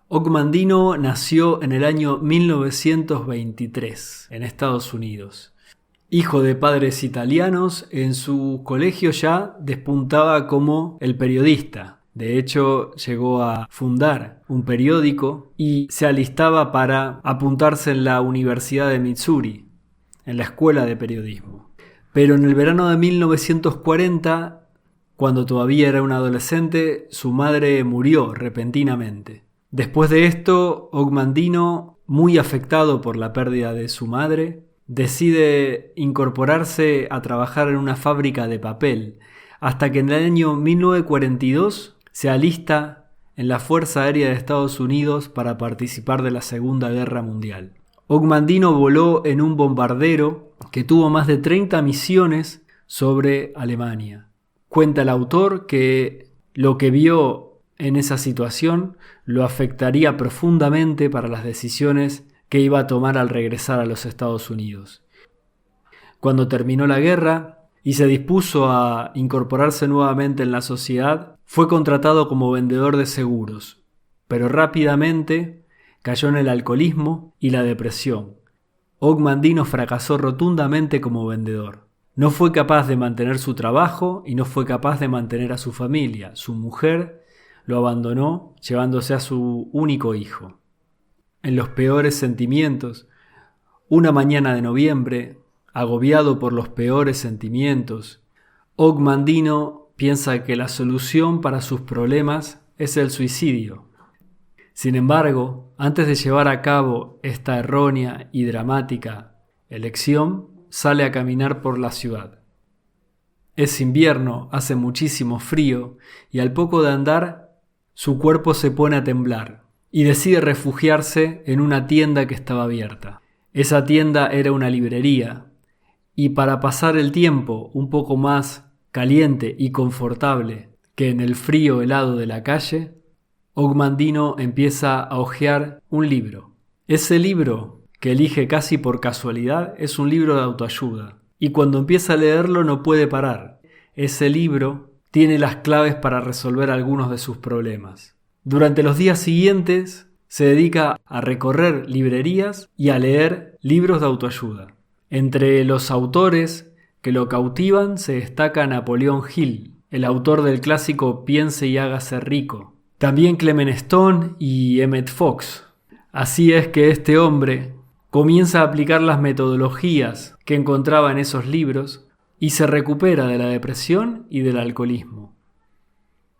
Mandino nació en el año 1923 en Estados Unidos. Hijo de padres italianos, en su colegio ya despuntaba como el periodista. De hecho, llegó a fundar un periódico y se alistaba para apuntarse en la Universidad de Missouri, en la escuela de periodismo. Pero en el verano de 1940, cuando todavía era un adolescente, su madre murió repentinamente. Después de esto, Mandino, muy afectado por la pérdida de su madre, decide incorporarse a trabajar en una fábrica de papel, hasta que en el año 1942 se alista en la Fuerza Aérea de Estados Unidos para participar de la Segunda Guerra Mundial. Mandino voló en un bombardero que tuvo más de 30 misiones sobre Alemania. Cuenta el autor que lo que vio en esa situación lo afectaría profundamente para las decisiones que iba a tomar al regresar a los Estados Unidos. Cuando terminó la guerra y se dispuso a incorporarse nuevamente en la sociedad, fue contratado como vendedor de seguros, pero rápidamente cayó en el alcoholismo y la depresión. Mandino fracasó rotundamente como vendedor. No fue capaz de mantener su trabajo y no fue capaz de mantener a su familia. Su mujer lo abandonó, llevándose a su único hijo. En los peores sentimientos, una mañana de noviembre, agobiado por los peores sentimientos, Mandino piensa que la solución para sus problemas es el suicidio. Sin embargo, antes de llevar a cabo esta errónea y dramática elección, sale a caminar por la ciudad. Es invierno, hace muchísimo frío y al poco de andar, su cuerpo se pone a temblar y decide refugiarse en una tienda que estaba abierta. Esa tienda era una librería y para pasar el tiempo un poco más caliente y confortable que en el frío helado de la calle, Mandino empieza a hojear un libro. Ese libro, que elige casi por casualidad, es un libro de autoayuda y cuando empieza a leerlo no puede parar. Ese libro tiene las claves para resolver algunos de sus problemas. Durante los días siguientes se dedica a recorrer librerías y a leer libros de autoayuda. Entre los autores que lo cautivan se destaca Napoleón Hill, el autor del clásico Piense y hágase rico. También Clement Stone y Emmett Fox. Así es que este hombre comienza a aplicar las metodologías que encontraba en esos libros y se recupera de la depresión y del alcoholismo.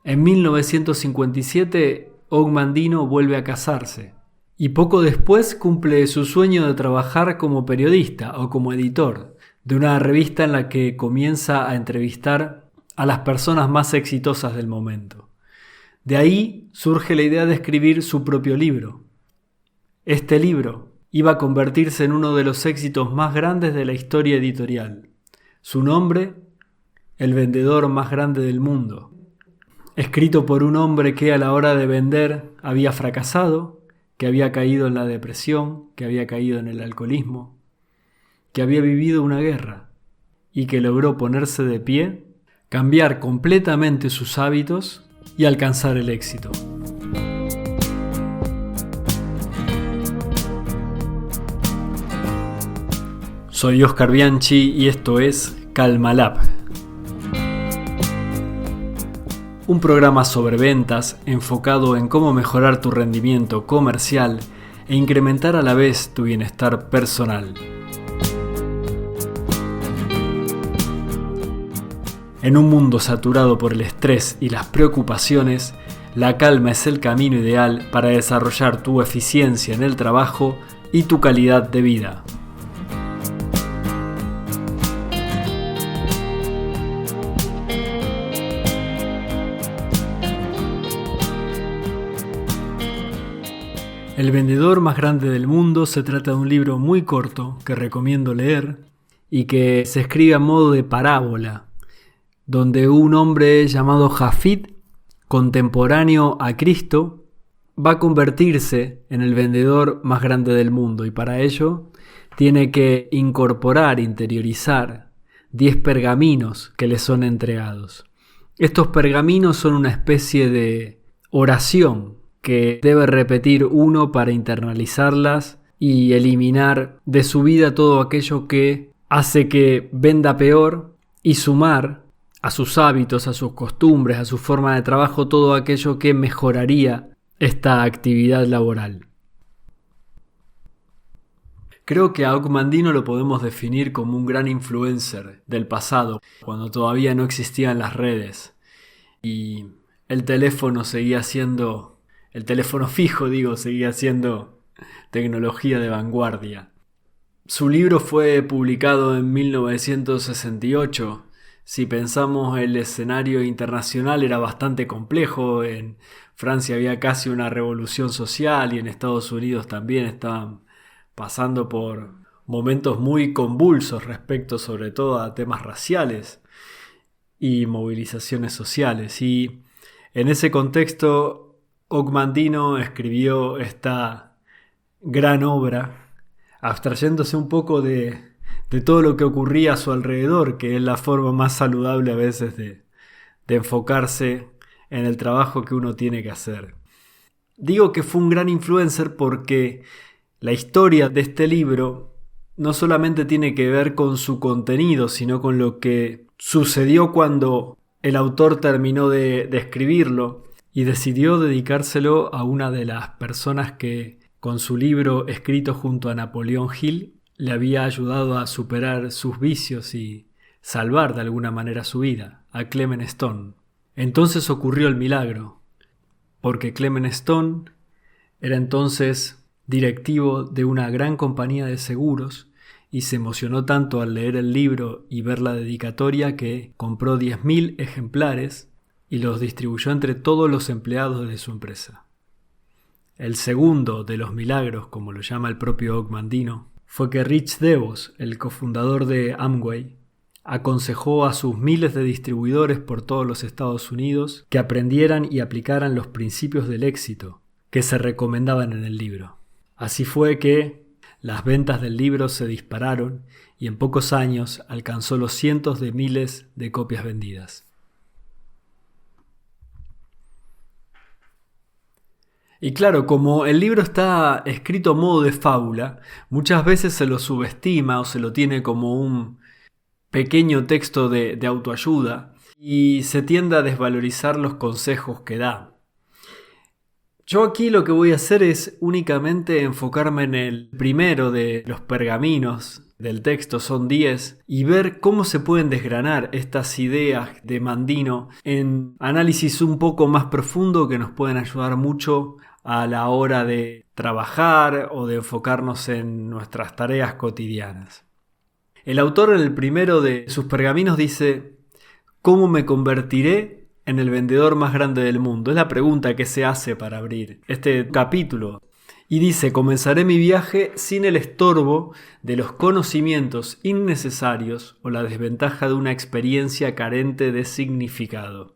En 1957, Mandino vuelve a casarse y poco después cumple su sueño de trabajar como periodista o como editor de una revista en la que comienza a entrevistar a las personas más exitosas del momento. De ahí surge la idea de escribir su propio libro. Este libro iba a convertirse en uno de los éxitos más grandes de la historia editorial. Su nombre, El vendedor más grande del mundo. Escrito por un hombre que a la hora de vender había fracasado, que había caído en la depresión, que había caído en el alcoholismo, que había vivido una guerra y que logró ponerse de pie, cambiar completamente sus hábitos y alcanzar el éxito. Soy Oscar Bianchi y esto es Calmalab, un programa sobre ventas enfocado en cómo mejorar tu rendimiento comercial e incrementar a la vez tu bienestar personal. En un mundo saturado por el estrés y las preocupaciones, la calma es el camino ideal para desarrollar tu eficiencia en el trabajo y tu calidad de vida. El vendedor más grande del mundo se trata de un libro muy corto que recomiendo leer y que se escribe a modo de parábola, donde un hombre llamado Jafid, contemporáneo a Cristo, va a convertirse en el vendedor más grande del mundo y para ello tiene que incorporar, interiorizar 10 pergaminos que le son entregados. Estos pergaminos son una especie de oración que debe repetir uno para internalizarlas y eliminar de su vida todo aquello que hace que venda peor y sumar a sus hábitos, a sus costumbres, a su forma de trabajo, todo aquello que mejoraría esta actividad laboral. Creo que a Og Mandino lo podemos definir como un gran influencer del pasado, cuando todavía no existían las redes y el teléfono fijo, seguía siendo tecnología de vanguardia. Su libro fue publicado en 1968. Si pensamos el escenario internacional era bastante complejo. En Francia había casi una revolución social y en Estados Unidos también estaban pasando por momentos muy convulsos respecto sobre todo a temas raciales y movilizaciones sociales. Y en ese contexto, Og Mandino escribió esta gran obra, abstrayéndose un poco de todo lo que ocurría a su alrededor, que es la forma más saludable a veces de enfocarse en el trabajo que uno tiene que hacer. Digo que fue un gran influencer porque la historia de este libro no solamente tiene que ver con su contenido, sino con lo que sucedió cuando el autor terminó de escribirlo y decidió dedicárselo a una de las personas que, con su libro escrito junto a Napoleón Hill, le había ayudado a superar sus vicios y salvar de alguna manera su vida, a Clement Stone. Entonces ocurrió el milagro, porque Clement Stone era entonces directivo de una gran compañía de seguros y se emocionó tanto al leer el libro y ver la dedicatoria que compró 10.000 ejemplares y los distribuyó entre todos los empleados de su empresa. El segundo de los milagros, como lo llama el propio Og Mandino, fue que Rich DeVos, el cofundador de Amway, aconsejó a sus miles de distribuidores por todos los Estados Unidos que aprendieran y aplicaran los principios del éxito que se recomendaban en el libro. Así fue que las ventas del libro se dispararon y en pocos años alcanzó los cientos de miles de copias vendidas. Y claro, como el libro está escrito a modo de fábula, muchas veces se lo subestima o se lo tiene como un pequeño texto de autoayuda y se tiende a desvalorizar los consejos que da. Yo aquí lo que voy a hacer es únicamente enfocarme en el primero de los pergaminos del texto, son 10, y ver cómo se pueden desgranar estas ideas de Mandino en análisis un poco más profundo que nos pueden ayudar mucho a la hora de trabajar o de enfocarnos en nuestras tareas cotidianas. El autor en el primero de sus pergaminos dice: ¿cómo me convertiré en el vendedor más grande del mundo? Es la pregunta que se hace para abrir este capítulo. Y dice: comenzaré mi viaje sin el estorbo de los conocimientos innecesarios o la desventaja de una experiencia carente de significado.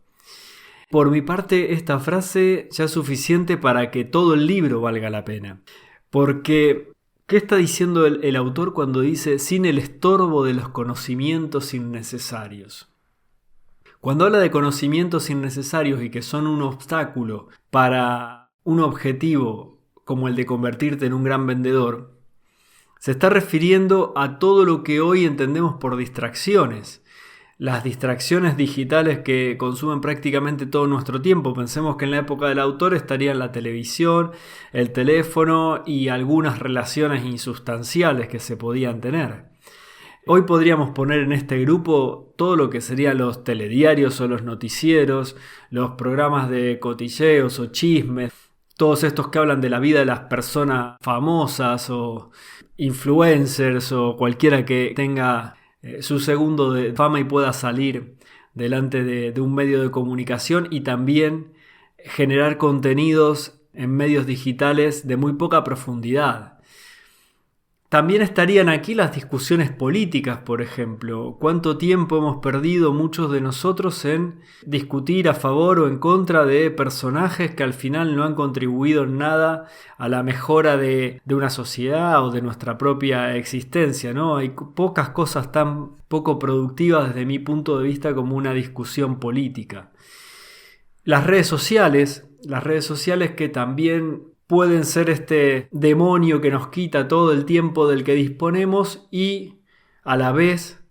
Por mi parte, esta frase ya es suficiente para que todo el libro valga la pena. Porque, ¿qué está diciendo el autor cuando dice sin el estorbo de los conocimientos innecesarios? Cuando habla de conocimientos innecesarios y que son un obstáculo para un objetivo como el de convertirte en un gran vendedor, se está refiriendo a todo lo que hoy entendemos por distracciones. Las distracciones digitales que consumen prácticamente todo nuestro tiempo. Pensemos que en la época del autor estarían la televisión, el teléfono y algunas relaciones insustanciales que se podían tener. Hoy podríamos poner en este grupo todo lo que serían los telediarios o los noticieros, los programas de cotilleos o chismes, todos estos que hablan de la vida de las personas famosas o influencers o cualquiera que tenga su segundo de fama y pueda salir delante de un medio de comunicación, y también generar contenidos en medios digitales de muy poca profundidad. También estarían aquí las discusiones políticas, por ejemplo. ¿Cuánto tiempo hemos perdido muchos de nosotros en discutir a favor o en contra de personajes que al final no han contribuido en nada a la mejora de una sociedad o de nuestra propia existencia, ¿no? Hay pocas cosas tan poco productivas desde mi punto de vista como una discusión política. Las redes sociales las redes sociales que también pueden ser este demonio que nos quita todo el tiempo del que disponemos y a la vez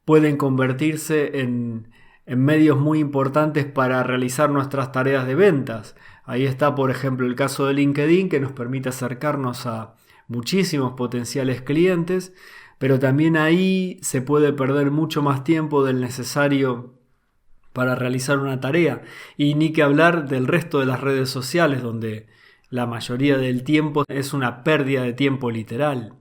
pueden convertirse en medios muy importantes para realizar nuestras tareas de ventas. Ahí está, por ejemplo, el caso de LinkedIn, que nos permite acercarnos a muchísimos potenciales clientes, pero también ahí se puede perder mucho más tiempo del necesario para realizar una tarea. Y ni que hablar del resto de las redes sociales, donde la mayoría del tiempo es una pérdida de tiempo literal.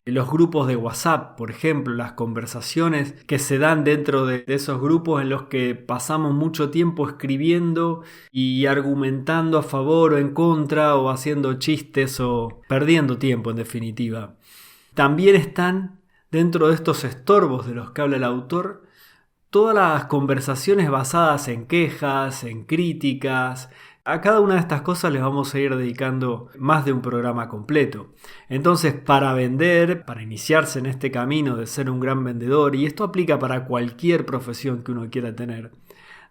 Los grupos de WhatsApp, por ejemplo, las conversaciones que se dan dentro de esos grupos en los que pasamos mucho tiempo escribiendo y argumentando a favor o en contra o haciendo chistes o perdiendo tiempo en definitiva. También están dentro de estos estorbos de los que habla el autor todas las conversaciones basadas en quejas, en críticas. A cada una de estas cosas les vamos a ir dedicando más de un programa completo. Entonces, para vender, para iniciarse en este camino de ser un gran vendedor, y esto aplica para cualquier profesión que uno quiera tener,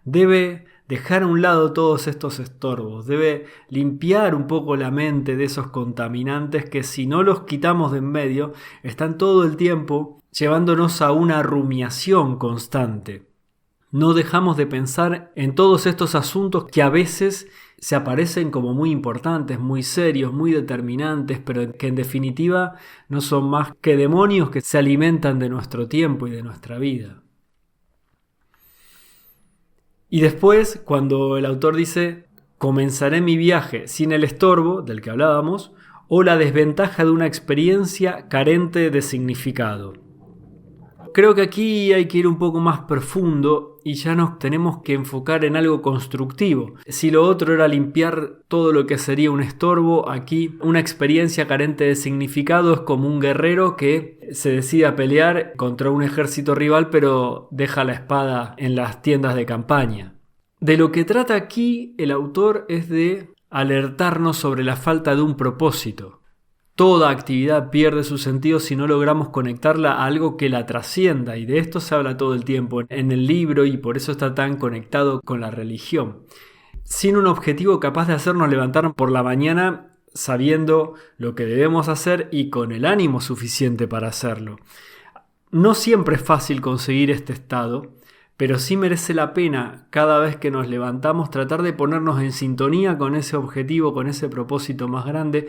debe dejar a un lado todos estos estorbos, debe limpiar un poco la mente de esos contaminantes que si no los quitamos de en medio, están todo el tiempo llevándonos a una rumiación constante. No dejamos de pensar en todos estos asuntos que a veces se aparecen como muy importantes, muy serios, muy determinantes, pero que en definitiva no son más que demonios que se alimentan de nuestro tiempo y de nuestra vida. Y después, cuando el autor dice, comenzaré mi viaje sin el estorbo del que hablábamos, o la desventaja de una experiencia carente de significado. Creo que aquí hay que ir un poco más profundo y ya nos tenemos que enfocar en algo constructivo. Si lo otro era limpiar todo lo que sería un estorbo, aquí una experiencia carente de significado es como un guerrero que se decide a pelear contra un ejército rival pero deja la espada en las tiendas de campaña. De lo que trata aquí el autor es de alertarnos sobre la falta de un propósito. Toda actividad pierde su sentido si no logramos conectarla a algo que la trascienda, y de esto se habla todo el tiempo en el libro y por eso está tan conectado con la religión. Sin un objetivo capaz de hacernos levantarnos por la mañana sabiendo lo que debemos hacer y con el ánimo suficiente para hacerlo. No siempre es fácil conseguir este estado, pero sí merece la pena cada vez que nos levantamos tratar de ponernos en sintonía con ese objetivo, con ese propósito más grande,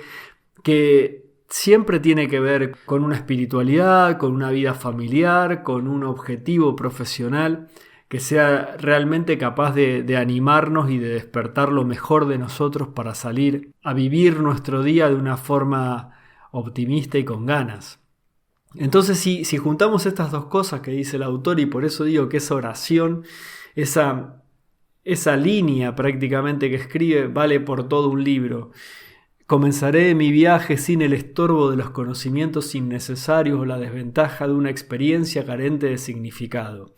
que siempre tiene que ver con una espiritualidad, con una vida familiar, con un objetivo profesional que sea realmente capaz de animarnos y de despertar lo mejor de nosotros para salir a vivir nuestro día de una forma optimista y con ganas. Entonces, si juntamos estas dos cosas que dice el autor, y por eso digo que esa oración, esa línea prácticamente que escribe, vale por todo un libro. Comenzaré mi viaje sin el estorbo de los conocimientos innecesarios o la desventaja de una experiencia carente de significado.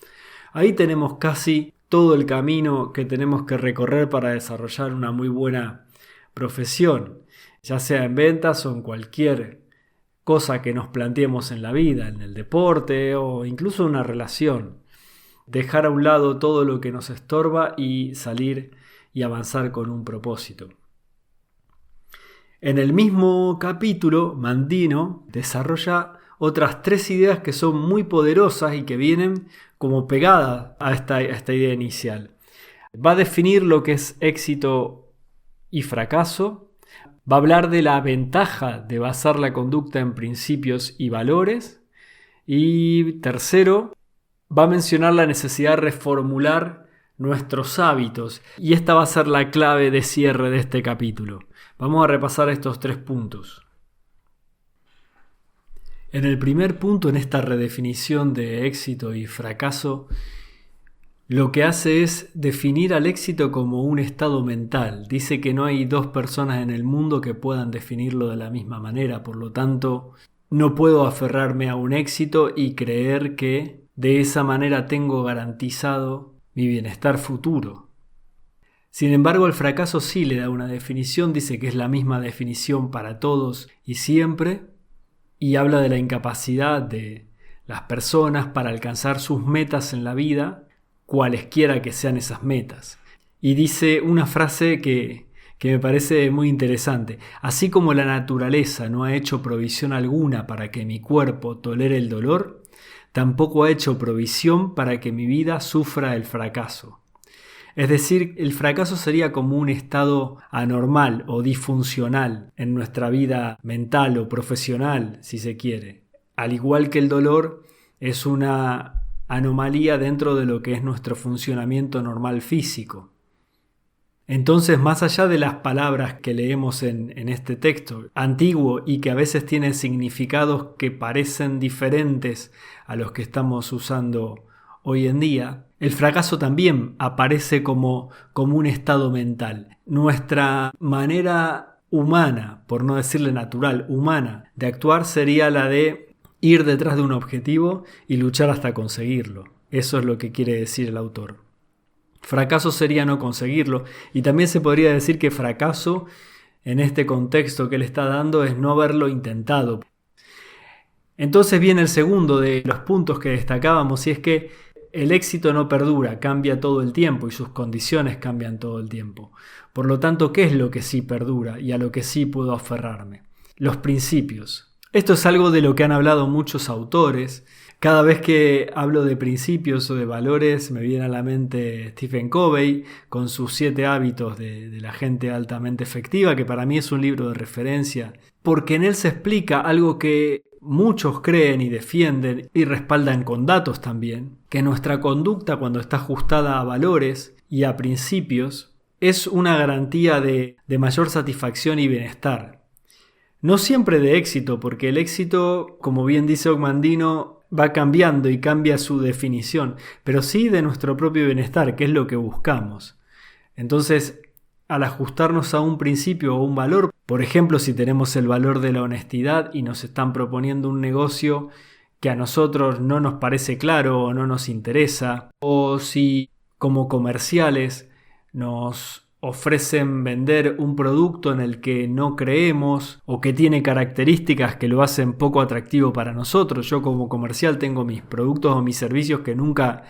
Ahí tenemos casi todo el camino que tenemos que recorrer para desarrollar una muy buena profesión, ya sea en ventas o en cualquier cosa que nos planteemos en la vida, en el deporte o incluso en una relación. Dejar a un lado todo lo que nos estorba y salir y avanzar con un propósito. En el mismo capítulo, Mandino desarrolla otras 3 ideas que son muy poderosas y que vienen como pegadas a esta idea inicial. Va a definir lo que es éxito y fracaso, va a hablar de la ventaja de basar la conducta en principios y valores, y tercero, va a mencionar la necesidad de reformular nuestros hábitos, y esta va a ser la clave de cierre de este capítulo. Vamos a repasar estos 3 puntos. En el primer punto, en esta redefinición de éxito y fracaso, lo que hace es definir al éxito como un estado mental. Dice que no hay 2 personas en el mundo que puedan definirlo de la misma manera, por lo tanto, no puedo aferrarme a un éxito y creer que de esa manera tengo garantizado mi bienestar futuro. Sin embargo, el fracaso sí le da una definición, dice que es la misma definición para todos y siempre, y habla de la incapacidad de las personas para alcanzar sus metas en la vida, cualesquiera que sean esas metas. Y dice una frase que que me parece muy interesante. Así como la naturaleza no ha hecho provisión alguna para que mi cuerpo tolere el dolor, tampoco ha hecho provisión para que mi vida sufra el fracaso. Es decir, el fracaso sería como un estado anormal o disfuncional en nuestra vida mental o profesional, si se quiere. Al igual que el dolor, es una anomalía dentro de lo que es nuestro funcionamiento normal físico. Entonces, más allá de las palabras que leemos en este texto antiguo y que a veces tienen significados que parecen diferentes a los que estamos usando hoy en día, el fracaso también aparece como un estado mental. Nuestra manera humana, por no decirle natural, humana, de actuar sería la de ir detrás de un objetivo y luchar hasta conseguirlo. Eso es lo que quiere decir el autor. Fracaso sería no conseguirlo, y también se podría decir que fracaso en este contexto que él está dando es no haberlo intentado. Entonces viene el segundo de los puntos que destacábamos, y es que el éxito no perdura, cambia todo el tiempo y sus condiciones cambian todo el tiempo. Por lo tanto, ¿qué es lo que sí perdura y a lo que sí puedo aferrarme? Los principios. Esto es algo de lo que han hablado muchos autores. Cada vez que hablo de principios o de valores me viene a la mente Stephen Covey con sus 7 hábitos de la gente altamente efectiva, que para mí es un libro de referencia, porque en él se explica algo que muchos creen y defienden y respaldan con datos también, que nuestra conducta, cuando está ajustada a valores y a principios, es una garantía de mayor satisfacción y bienestar. No siempre de éxito, porque el éxito, como bien dice Ogmandino, va cambiando y cambia su definición, pero sí de nuestro propio bienestar, que es lo que buscamos. Entonces, al ajustarnos a un principio o un valor, por ejemplo, si tenemos el valor de la honestidad y nos están proponiendo un negocio que a nosotros no nos parece claro o no nos interesa, o si como comerciales nos ofrecen vender un producto en el que no creemos o que tiene características que lo hacen poco atractivo para nosotros. Yo como comercial tengo mis productos o mis servicios que nunca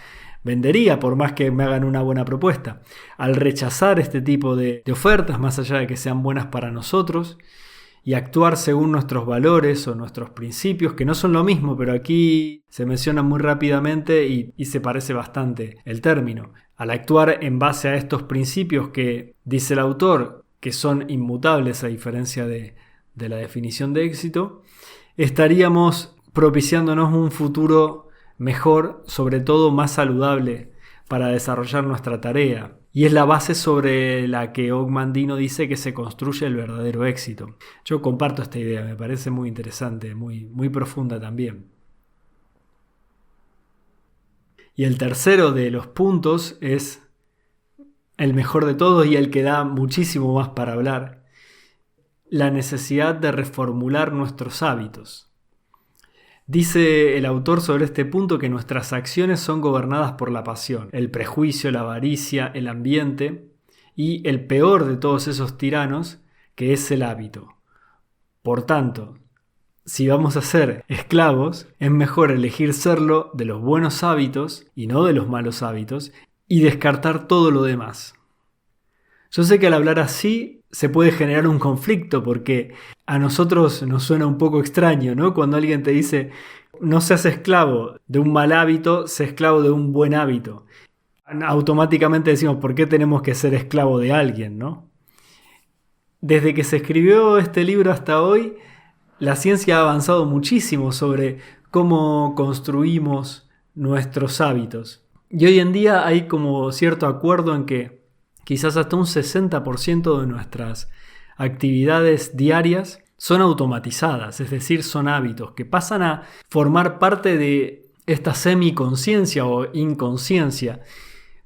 vendería por más que me hagan una buena propuesta. Al rechazar este tipo de ofertas, más allá de que sean buenas para nosotros, y actuar según nuestros valores o nuestros principios, que no son lo mismo, pero aquí se mencionan muy rápidamente y se parece bastante el término. Al actuar en base a estos principios que dice el autor, que son inmutables a diferencia de la definición de éxito, estaríamos propiciándonos un futuro mejor, sobre todo más saludable para desarrollar nuestra tarea. Y es la base sobre la que Ogmandino dice que se construye el verdadero éxito. Yo comparto esta idea, me parece muy interesante, muy profunda también. Y el tercero de los puntos es el mejor de todos y el que da muchísimo más para hablar: la necesidad de reformular nuestros hábitos. Dice el autor sobre este punto que nuestras acciones son gobernadas por la pasión, el prejuicio, la avaricia, el ambiente y el peor de todos esos tiranos, que es el hábito. Por tanto, si vamos a ser esclavos, es mejor elegir serlo de los buenos hábitos y no de los malos hábitos y descartar todo lo demás. Yo sé que al hablar así se puede generar un conflicto porque a nosotros nos suena un poco extraño, ¿no? Cuando alguien te dice no seas esclavo de un mal hábito, sé esclavo de un buen hábito. Automáticamente decimos, ¿por qué tenemos que ser esclavo de alguien, no? Desde que se escribió este libro hasta hoy, la ciencia ha avanzado muchísimo sobre cómo construimos nuestros hábitos. Y hoy en día hay como cierto acuerdo en que quizás hasta un 60% de nuestras actividades diarias son automatizadas, es decir, son hábitos que pasan a formar parte de esta semiconsciencia o inconsciencia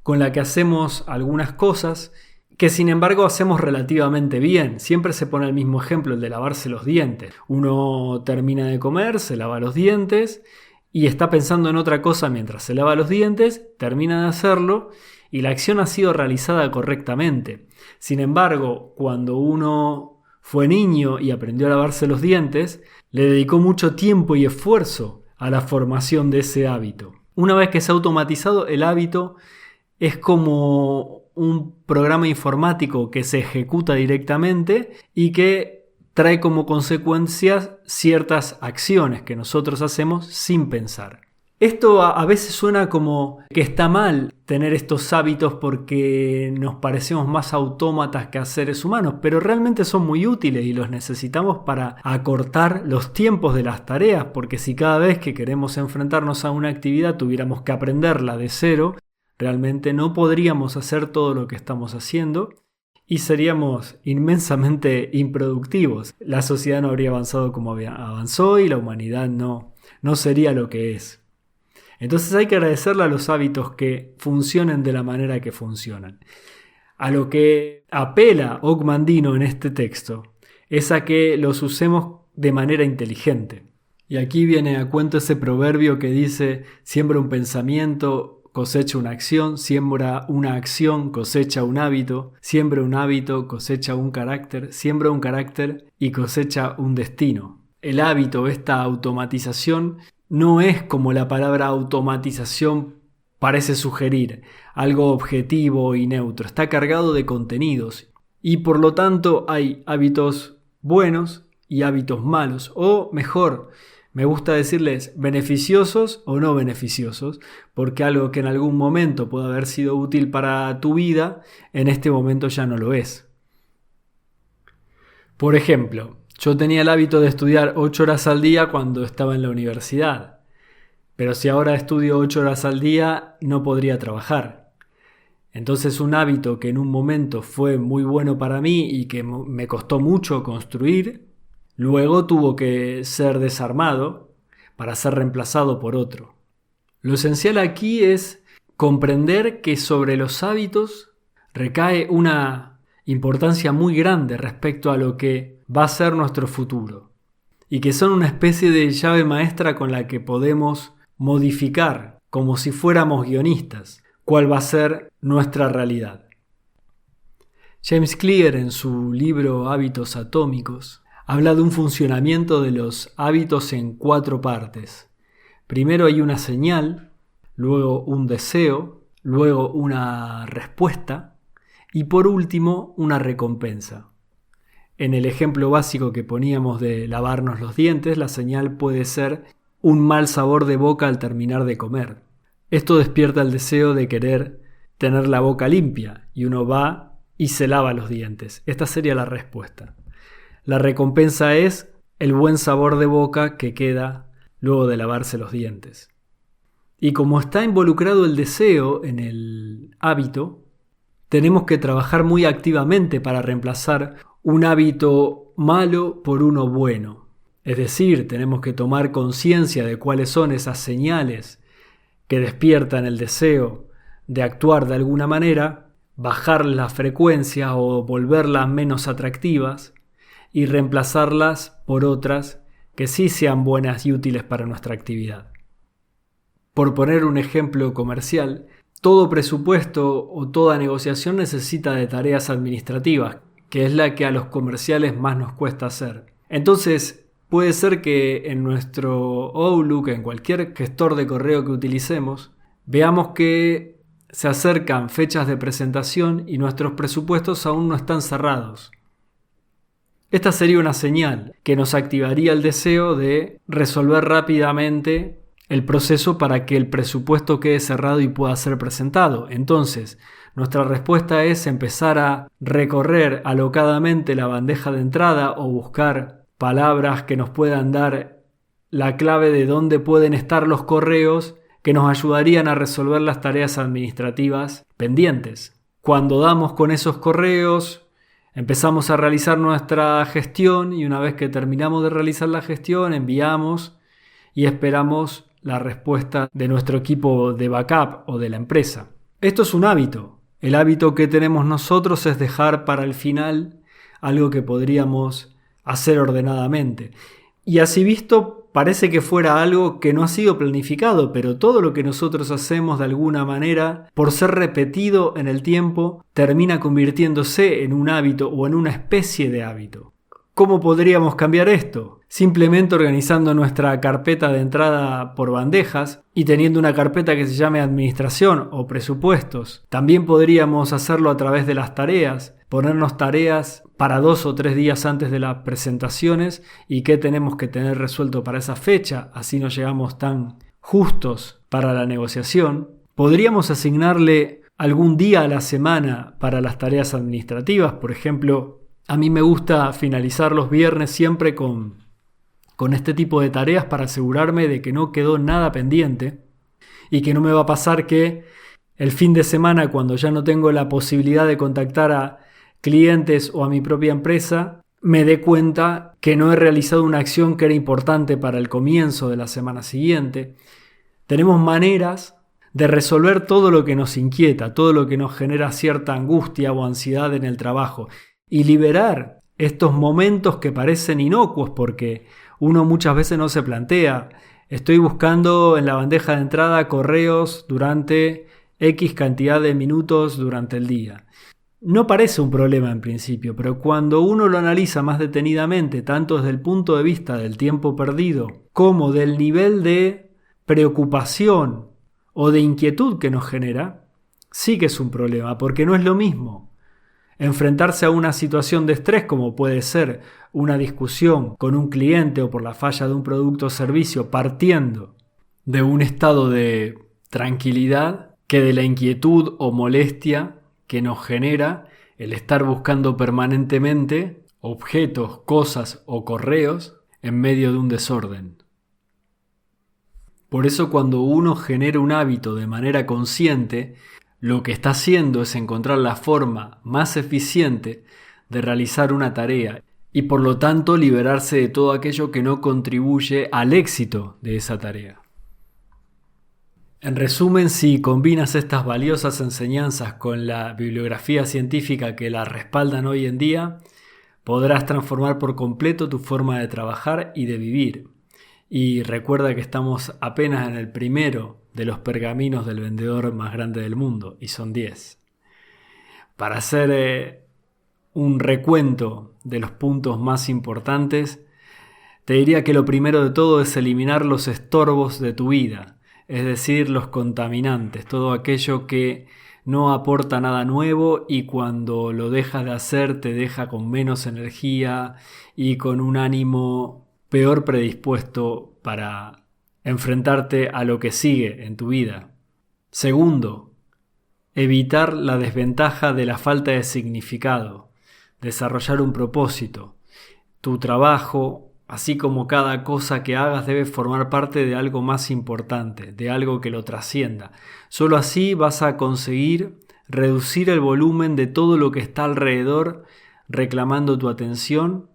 con la que hacemos algunas cosas que sin embargo hacemos relativamente bien. Siempre se pone el mismo ejemplo, el de lavarse los dientes. Uno termina de comer, se lava los dientes y está pensando en otra cosa mientras se lava los dientes, termina de hacerlo y la acción ha sido realizada correctamente. Sin embargo, cuando uno fue niño y aprendió a lavarse los dientes, le dedicó mucho tiempo y esfuerzo a la formación de ese hábito. Una vez que se ha automatizado, el hábito es como un programa informático que se ejecuta directamente y que trae como consecuencias ciertas acciones que nosotros hacemos sin pensar. Esto a veces suena como que está mal tener estos hábitos porque nos parecemos más autómatas que a seres humanos, pero realmente son muy útiles y los necesitamos para acortar los tiempos de las tareas, porque si cada vez que queremos enfrentarnos a una actividad tuviéramos que aprenderla de cero, realmente no podríamos hacer todo lo que estamos haciendo y seríamos inmensamente improductivos. La sociedad no habría avanzado como avanzó y la humanidad no sería lo que es. Entonces hay que agradecerle a los hábitos que funcionen de la manera que funcionan. A lo que apela Og-Mandino en este texto es a que los usemos de manera inteligente. Y aquí viene a cuento ese proverbio que dice: siembra un pensamiento, cosecha una acción, siembra una acción, cosecha un hábito, siembra un hábito, cosecha un carácter, siembra un carácter y cosecha un destino. El hábito, esta automatización, no es como la palabra automatización parece sugerir, algo objetivo y neutro. Está cargado de contenidos y por lo tanto hay hábitos buenos y hábitos malos, o mejor, me gusta decirles beneficiosos o no beneficiosos, porque algo que en algún momento puede haber sido útil para tu vida, en este momento ya no lo es. Por ejemplo, yo tenía el hábito de estudiar 8 horas al día cuando estaba en la universidad, pero si ahora estudio 8 horas al día no podría trabajar. Entonces un hábito que en un momento fue muy bueno para mí y que me costó mucho construir, luego tuvo que ser desarmado para ser reemplazado por otro. Lo esencial aquí es comprender que sobre los hábitos recae una importancia muy grande respecto a lo que va a ser nuestro futuro y que son una especie de llave maestra con la que podemos modificar, como si fuéramos guionistas, cuál va a ser nuestra realidad. James Clear, en su libro Hábitos Atómicos, habla de un funcionamiento de los hábitos en 4 partes. Primero hay una señal, luego un deseo, luego una respuesta y por último una recompensa. En el ejemplo básico que poníamos de lavarnos los dientes, la señal puede ser un mal sabor de boca al terminar de comer. Esto despierta el deseo de querer tener la boca limpia y uno va y se lava los dientes. Esta sería la respuesta. La recompensa es el buen sabor de boca que queda luego de lavarse los dientes. Y como está involucrado el deseo en el hábito, tenemos que trabajar muy activamente para reemplazar un hábito malo por uno bueno. Es decir, tenemos que tomar conciencia de cuáles son esas señales que despiertan el deseo de actuar de alguna manera, bajar la frecuencia o volverlas menos atractivas y reemplazarlas por otras que sí sean buenas y útiles para nuestra actividad. Por poner un ejemplo comercial, todo presupuesto o toda negociación necesita de tareas administrativas, que es la que a los comerciales más nos cuesta hacer. Entonces, puede ser que en nuestro Outlook, en cualquier gestor de correo que utilicemos, veamos que se acercan fechas de presentación y nuestros presupuestos aún no están cerrados. Esta sería una señal que nos activaría el deseo de resolver rápidamente el proceso para que el presupuesto quede cerrado y pueda ser presentado. Entonces, nuestra respuesta es empezar a recorrer alocadamente la bandeja de entrada o buscar palabras que nos puedan dar la clave de dónde pueden estar los correos que nos ayudarían a resolver las tareas administrativas pendientes. Cuando damos con esos correos, empezamos a realizar nuestra gestión y una vez que terminamos de realizar la gestión, enviamos y esperamos la respuesta de nuestro equipo de backup o de la empresa. Esto es un hábito. El hábito que tenemos nosotros es dejar para el final algo que podríamos hacer ordenadamente. Y así visto, parece que fuera algo que no ha sido planificado, pero todo lo que nosotros hacemos de alguna manera, por ser repetido en el tiempo, termina convirtiéndose en un hábito o en una especie de hábito. ¿Cómo podríamos cambiar esto? Simplemente organizando nuestra carpeta de entrada por bandejas y teniendo una carpeta que se llame administración o presupuestos. También podríamos hacerlo a través de las tareas, ponernos tareas para 2 o 3 días antes de las presentaciones y qué tenemos que tener resuelto para esa fecha, así no llegamos tan justos para la negociación. Podríamos asignarle algún día a la semana para las tareas administrativas, por ejemplo. A mí me gusta finalizar los viernes siempre con este tipo de tareas para asegurarme de que no quedó nada pendiente y que no me va a pasar que el fin de semana, cuando ya no tengo la posibilidad de contactar a clientes o a mi propia empresa, me dé cuenta que no he realizado una acción que era importante para el comienzo de la semana siguiente. Tenemos maneras de resolver todo lo que nos inquieta, todo lo que nos genera cierta angustia o ansiedad en el trabajo. Y liberar estos momentos que parecen inocuos porque uno muchas veces no se plantea. Estoy buscando en la bandeja de entrada correos durante X cantidad de minutos durante el día. No parece un problema en principio, pero cuando uno lo analiza más detenidamente, tanto desde el punto de vista del tiempo perdido como del nivel de preocupación o de inquietud que nos genera, sí que es un problema, porque no es lo mismo enfrentarse a una situación de estrés como puede ser una discusión con un cliente o por la falla de un producto o servicio partiendo de un estado de tranquilidad que de la inquietud o molestia que nos genera el estar buscando permanentemente objetos, cosas o correos en medio de un desorden. Por eso cuando uno genera un hábito de manera consciente, lo que está haciendo es encontrar la forma más eficiente de realizar una tarea y por lo tanto liberarse de todo aquello que no contribuye al éxito de esa tarea. En resumen, si combinas estas valiosas enseñanzas con la bibliografía científica que las respaldan hoy en día, podrás transformar por completo tu forma de trabajar y de vivir. Y recuerda que estamos apenas en el primero de los pergaminos del vendedor más grande del mundo, y son 10. Para hacer un recuento de los puntos más importantes, te diría que lo primero de todo es eliminar los estorbos de tu vida, es decir, los contaminantes, todo aquello que no aporta nada nuevo y cuando lo dejas de hacer te deja con menos energía y con un ánimo peor predispuesto para enfrentarte a lo que sigue en tu vida. Segundo, evitar la desventaja de la falta de significado, desarrollar un propósito. Tu trabajo, así como cada cosa que hagas, debe formar parte de algo más importante, de algo que lo trascienda. Solo así vas a conseguir reducir el volumen de todo lo que está alrededor reclamando tu atención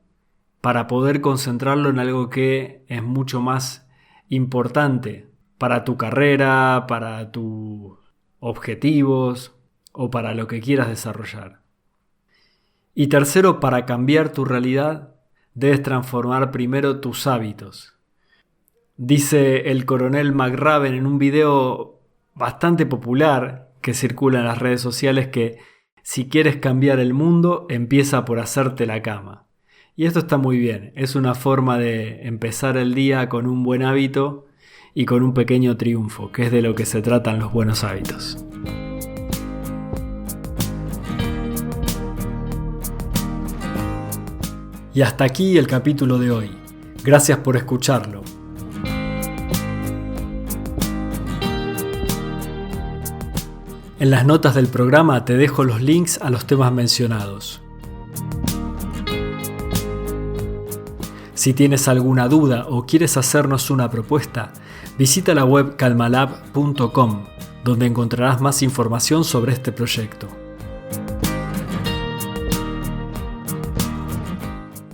para poder concentrarlo en algo que es mucho más importante para tu carrera, para tus objetivos o para lo que quieras desarrollar. Y tercero, para cambiar tu realidad, debes transformar primero tus hábitos. Dice el coronel McRaven en un video bastante popular que circula en las redes sociales que si quieres cambiar el mundo, empieza por hacerte la cama. Y esto está muy bien, es una forma de empezar el día con un buen hábito y con un pequeño triunfo, que es de lo que se tratan los buenos hábitos. Y hasta aquí el capítulo de hoy. Gracias por escucharlo. En las notas del programa te dejo los links a los temas mencionados. Si tienes alguna duda o quieres hacernos una propuesta, visita la web calmalab.com, donde encontrarás más información sobre este proyecto.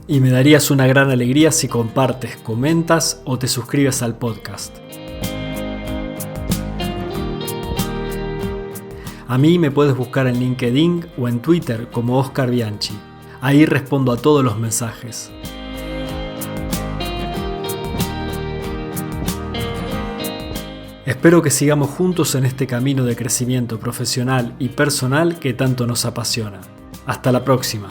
Y me darías una gran alegría si compartes, comentas o te suscribes al podcast. A mí me puedes buscar en LinkedIn o en Twitter como Oscar Bianchi. Ahí respondo a todos los mensajes. Espero que sigamos juntos en este camino de crecimiento profesional y personal que tanto nos apasiona. Hasta la próxima.